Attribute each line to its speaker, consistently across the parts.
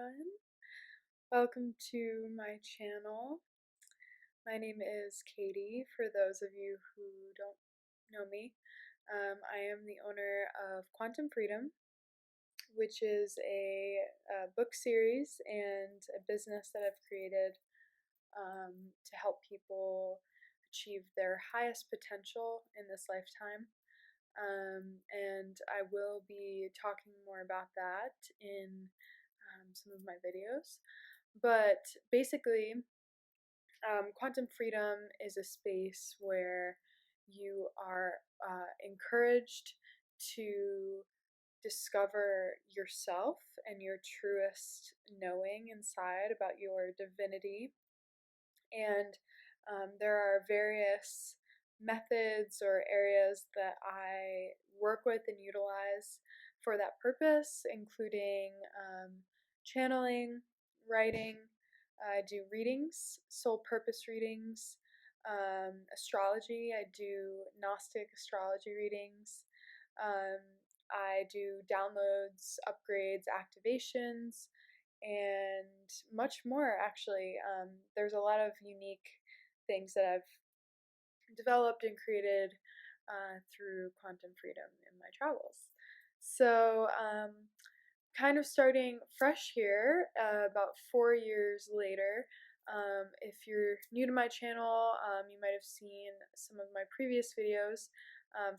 Speaker 1: everyone. Welcome to my channel. My name is Katie, for those of you who don't know me. I am the owner of Quantum Freedom, which is a book series and a business that I've created to help people achieve their highest potential in this lifetime. And I will be talking more about that in some of my videos. But basically, quantum freedom is a space where you are encouraged to discover yourself and your truest knowing inside about your divinity. And there are various methods or areas that I work with and utilize for that purpose, including channeling, writing. I do readings, soul purpose readings, astrology. I do Gnostic astrology readings. Um, I do downloads, upgrades, activations, and much more, actually. There's a lot of unique things that I've developed and created through quantum freedom in my travels. So, kind of starting fresh here, about 4 years later. If you're new to my channel, you might have seen some of my previous videos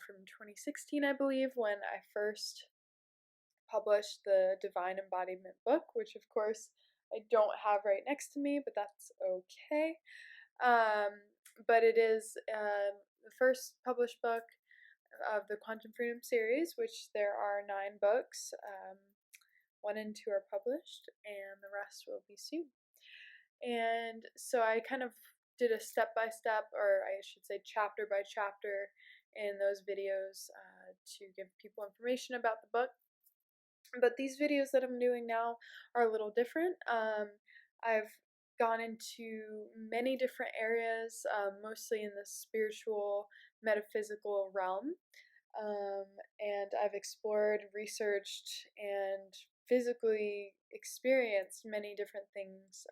Speaker 1: from 2016, I believe, when I first published the Divine Embodiment book, which of course I don't have right next to me, but that's okay. But it is the first published book of the Quantum Freedom series, which there are 9 books. 1 and 2 are published, and the rest will be soon. And so I kind of did a step-by-step, or I should say chapter by chapter, in those videos to give people information about the book. But these videos that I'm doing now are a little different. I've gone into many different areas, mostly in the spiritual, metaphysical realm. And I've explored, researched, and physically experienced many different things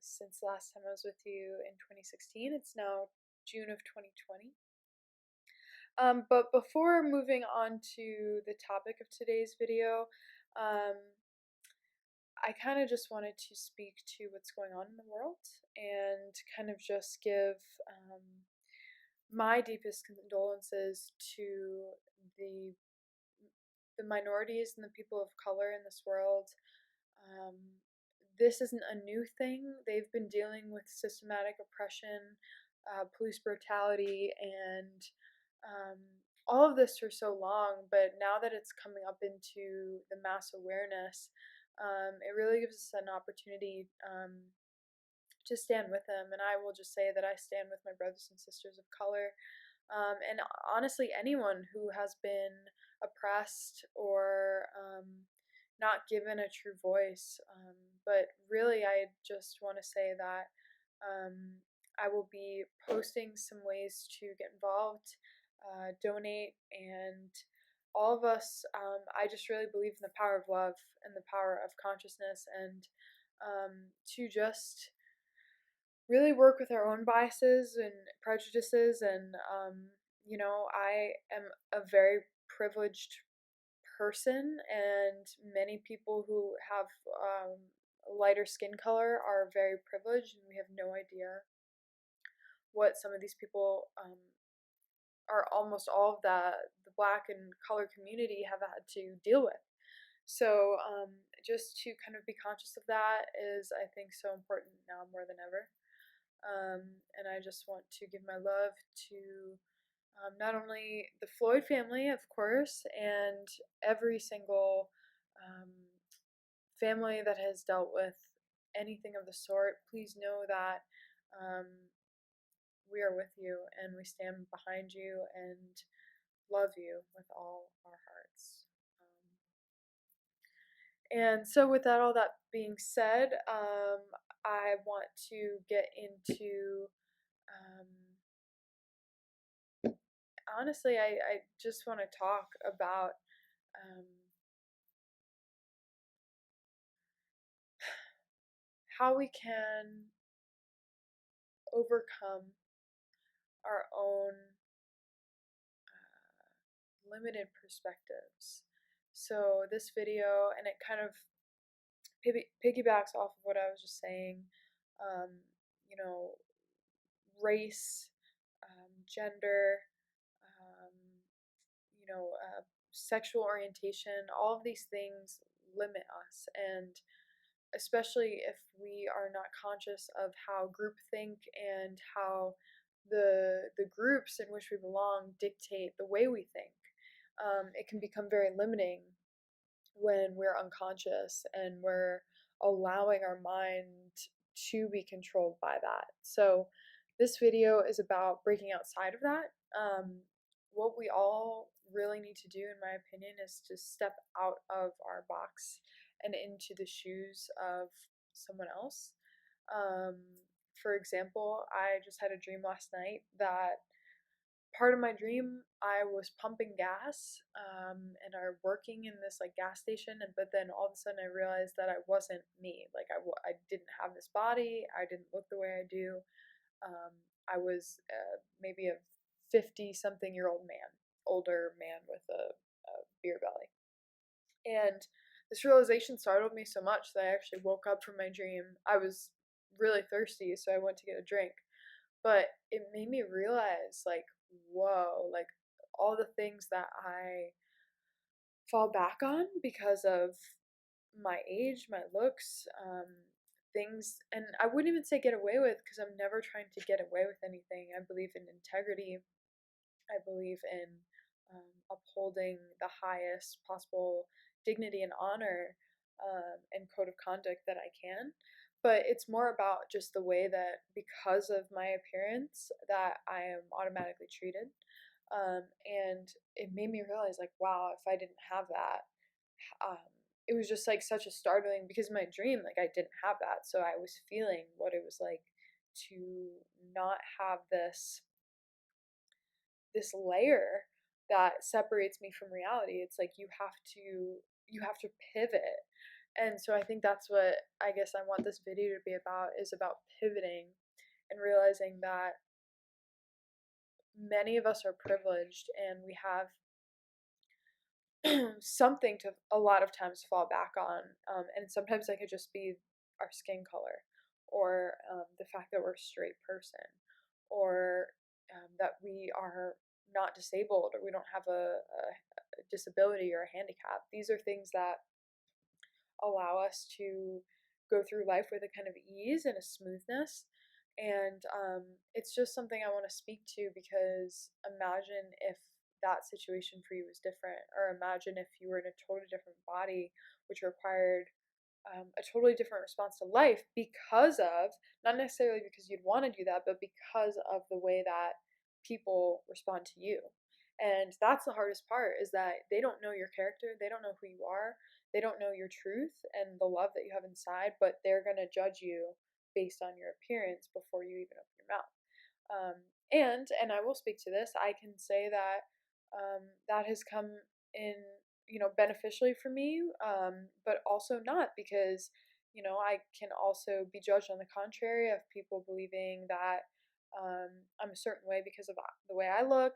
Speaker 1: since the last time I was with you in 2016. It's now June of 2020. But before moving on to the topic of today's video, um, I kind of just wanted to speak to what's going on in the world and kind of just give my deepest condolences to the the minorities and the people of color in this world. Um, this isn't a new thing. They've been dealing with systematic oppression, police brutality, and um, all of this for so long. But now that it's coming up into the mass awareness, it really gives us an opportunity to stand with them. And I will just say that I stand with my brothers and sisters of color. And honestly, anyone who has been oppressed or not given a true voice. But really, I just want to say that I will be posting some ways to get involved, donate, and all of us, I just really believe in the power of love and the power of consciousness, and to just really work with our own biases and prejudices. And I am a very privileged person, and many people who have lighter skin color are very privileged, and we have no idea what some of these people are, almost all of the black and color community, have had to deal with. So just to kind of be conscious of that is, I think, so important now more than ever. And I just want to give my love to not only the Floyd family, of course, and every single um, family that has dealt with anything of the sort. Please know that um, we are with you, and we stand behind you and love you with all our hearts. And so, with that, all that being said, I want to get into. Honestly, I just want to talk about um, how we can overcome our own limited perspectives. So this video, and it kind of piggybacks off of what I was just saying, um, you know, race, gender, um, sexual orientation, all of these things limit us. And especially if we are not conscious of how groupthink and how the groups in which we belong dictate the way we think, it can become very limiting when we're unconscious and we're allowing our mind to be controlled by that. So this video is about breaking outside of that. What we all really need to do, in my opinion, is to step out of our box and into the shoes of someone else. Um, for example, I just had a dream last night that part of my dream I was pumping gas, and I were working in this like gas station, and but then all of a sudden I realized that I wasn't me. Like I didn't have this body. I didn't look the way I do. um, I was maybe a 50 something year old man, older man with a beer belly. And this realization startled me so much that I actually woke up from my dream. I was really thirsty, so I went to get a drink. But it made me realize, like, whoa, like all the things that I fall back on because of my age, my looks, things, and I wouldn't even say get away with because I'm never trying to get away with anything. I believe in integrity. I believe in upholding the highest possible dignity and honor, and code of conduct that I can. But it's more about just the way that because of my appearance that I am automatically treated. And it made me realize, like, wow, if I didn't have that, um, it was just like such a startling, because in my dream, like, I didn't have that. So I was feeling what it was like to not have this layer that separates me from reality. It's like you have to pivot. And so I think that's what I guess I want this video to be about, is about pivoting and realizing that many of us are privileged and we have something to a lot of times fall back on. And sometimes that could just be our skin color, or the fact that we're a straight person, or that we are not disabled, or we don't have a disability or a handicap. These are things that allow us to go through life with a kind of ease and a smoothness. And it's just something I want to speak to, because imagine if that situation for you was different, or imagine if you were in a totally different body, which required a totally different response to life, because of, not necessarily because you'd want to do that, but because of the way that people respond to you. And that's the hardest part, is that they don't know your character, they don't know who you are, they don't know your truth and the love that you have inside, but they're going to judge you based on your appearance before you even open your mouth. And I will speak to this. I can say that that has come in, beneficially for me, but also not, because I can also be judged on the contrary, of people believing that I'm a certain way because of the way I look,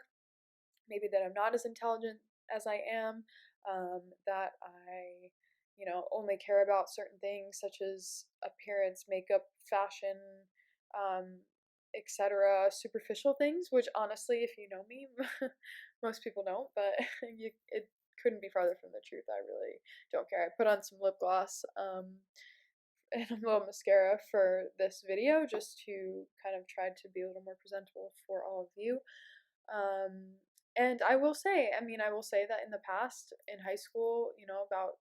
Speaker 1: maybe that I'm not as intelligent as I am, that I, only care about certain things such as appearance, makeup, fashion, um, etc., superficial things, which honestly, if you know me, most people don't, but it couldn't be farther from the truth. I really don't care. I put on some lip gloss, and a little mascara for this video, just to kind of try to be a little more presentable for all of you. Um, and I will say that in the past, in high school, about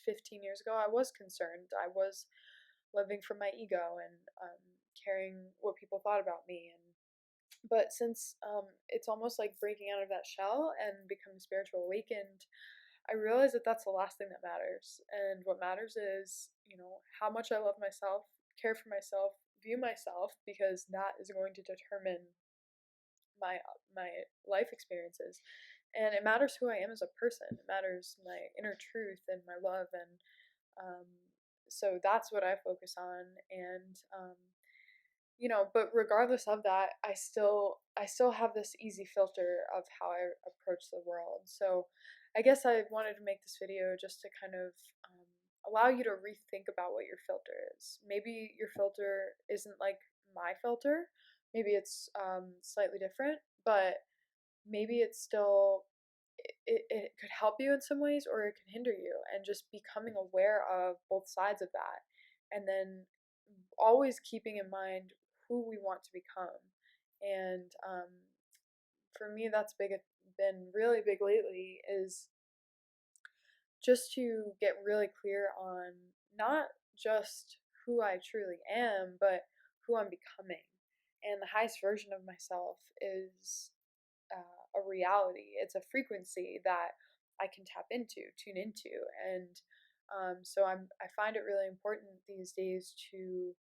Speaker 1: 15 years ago, I was concerned. I was living from my ego and caring what people thought about me. But since it's almost like breaking out of that shell and becoming spiritual awakened, I realized that that's the last thing that matters. And what matters is, how much I love myself, care for myself, view myself, because that is going to determine my life experiences. And it matters who I am as a person. It matters my inner truth and my love, and um, so that's what I focus on. And but regardless of that, I still have this easy filter of how I approach the world. So I guess I wanted to make this video just to kind of allow you to rethink about what your filter is. Maybe your filter isn't like my filter. Maybe it's slightly different, but maybe it's still it could help you in some ways or it could hinder you, and just becoming aware of both sides of that, and then always keeping in mind who we want to become. And for me, that's been really big lately, is just to get really clear on not just who I truly am, but who I'm becoming. And the highest version of myself is a reality. It's a frequency that I can tune into, and so I find it really important these days to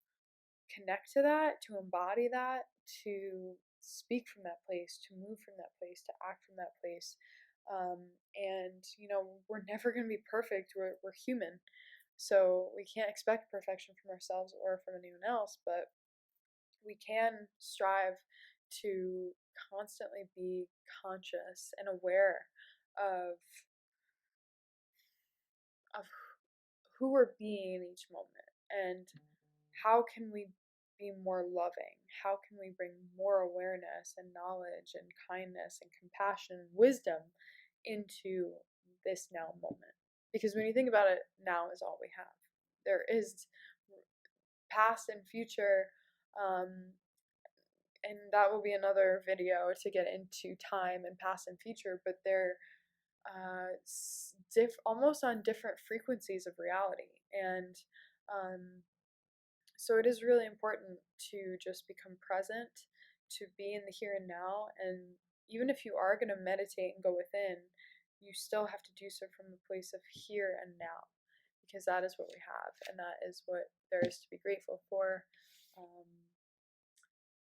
Speaker 1: connect to that, to embody that, to speak from that place, to move from that place, to act from that place. And we're never going to be perfect. We're human, so we can't expect perfection from ourselves or from anyone else. But we can strive to constantly be conscious and aware of of who we're being in each moment, and how can we be more loving? How can we bring more awareness and knowledge and kindness and compassion and wisdom into this now moment? Because when you think about it, now is all we have. There is past and future, um, and that will be another video to get into time and past and future, but they're almost on different frequencies of reality. And so it is really important to just become present, to be in the here and now. And even if you are going to meditate and go within, you still have to do so from the place of here and now, because that is what we have, and that is what there is to be grateful for. Um,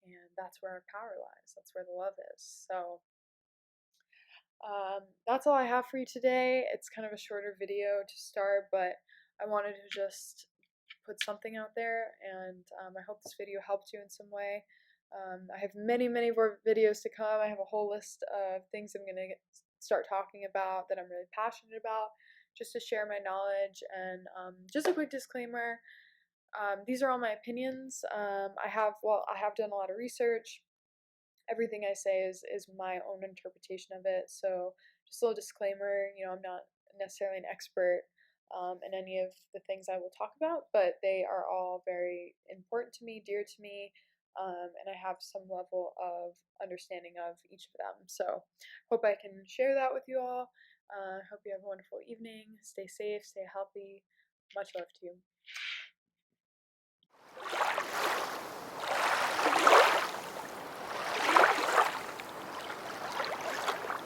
Speaker 1: and that's where our power lies. That's where the love is. So that's all I have for you today. It's kind of a shorter video to start, but I wanted to just put something out there, and I hope this video helped you in some way. I have many, many more videos to come. I have a whole list of things I'm going to start talking about that I'm really passionate about, just to share my knowledge. And just a quick disclaimer, these are all my opinions. I have done a lot of research. Everything I say is my own interpretation of it. So just a little disclaimer, I'm not necessarily an expert in any of the things I will talk about, but they are all very important to me, dear to me, and I have some level of understanding of each of them. So hope I can share that with you all. Hope you have a wonderful evening. Stay safe, stay healthy. Much love to you.